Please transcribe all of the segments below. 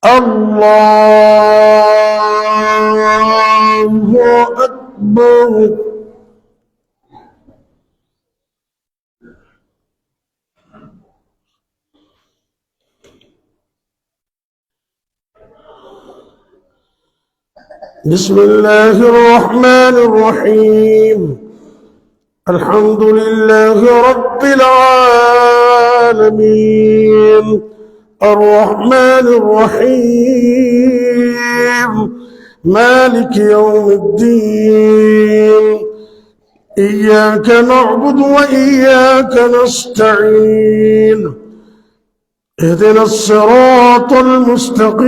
الله أكبر. بسم الله الرحمن الرحيم. الحمد لله رب العالمين الرحمن الرحيم مالك يوم الدين. إياك نعبد وإياك نستعين. اهدنا الصراط المستقيم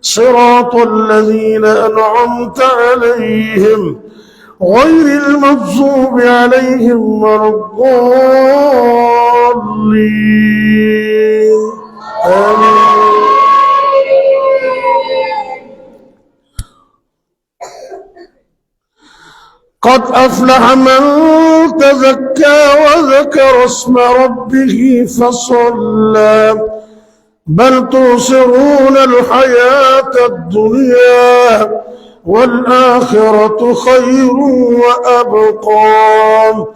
صراط الذين أنعمت عليهم غير المغضوب عليهم ولا الضالين. آمين. قد أفلح من تزكى وذكر اسم ربه فصلى بل تؤثرون الحياة الدنيا والآخرة خير وأبقى.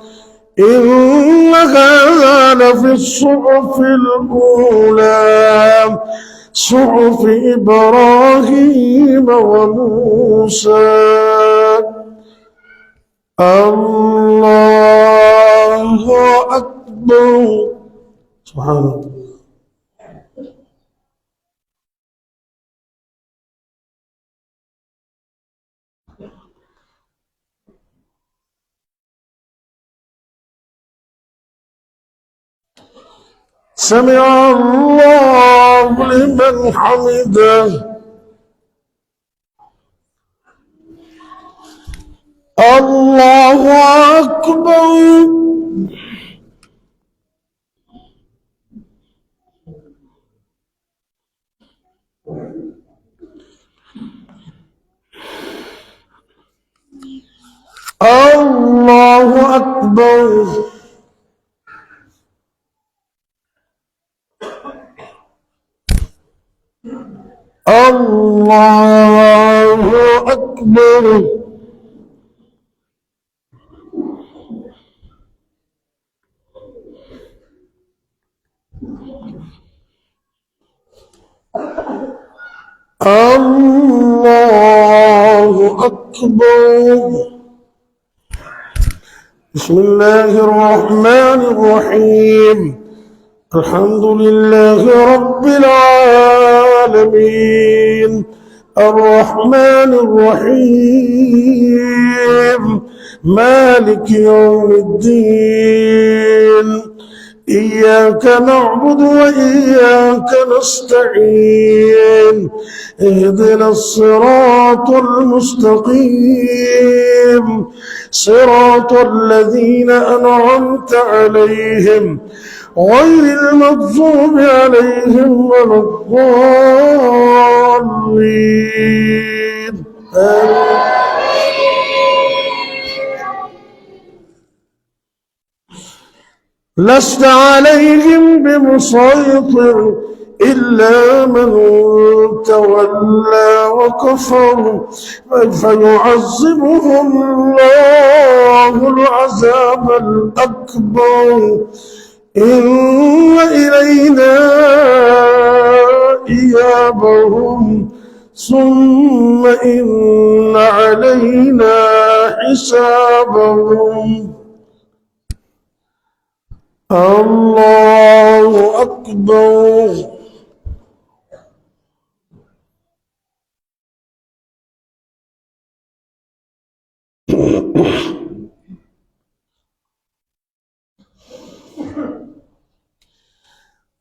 إن هذا لفي الصحف الأولى صحف إبراهيم وموسى. الله أكبر. سبحان الله. سمع الله لمن حمده. الله أكبر. الله أكبر. الله أكبر. الله أكبر. بسم الله الرحمن الرحيم. الحمد لله رب العالمين الرحمن الرحيم مالك يوم الدين. إياك نعبد وإياك نستعين. اهدنا الصراط المستقيم صراط الذين أنعمت عليهم غير المغضوب عليهم ولا الضالين. لست عليهم بمسيطر إلا من تولى وكفر فيعذبه الله العذاب الأكبر. إن إلينا إيابهم ثم إن علينا حسابهم. الله أكبر.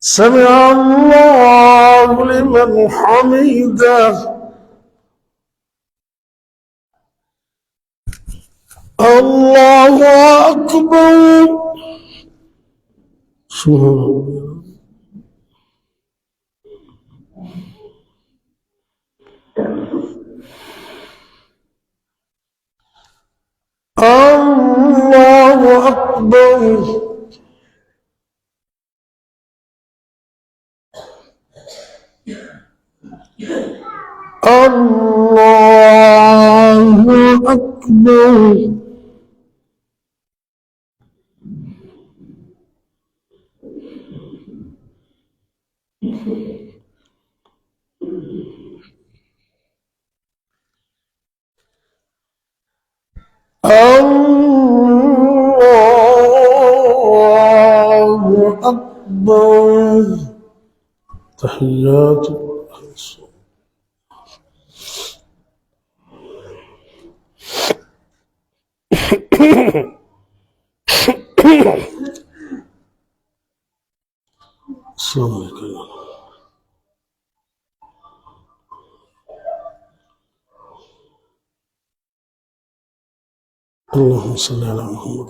سمع الله لمن حمده. الله أكبر. الله أكبر. الله أكبر. الله أكبر. تحيات السلام عليكم. اللهم صل على محمد.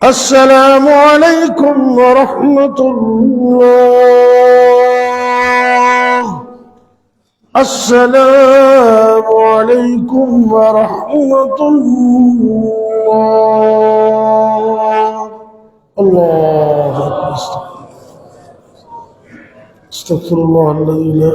السلام عليكم ورحمة الله. السلام عليكم ورحمة الله. الله أكبر. استغفر الله الذي لا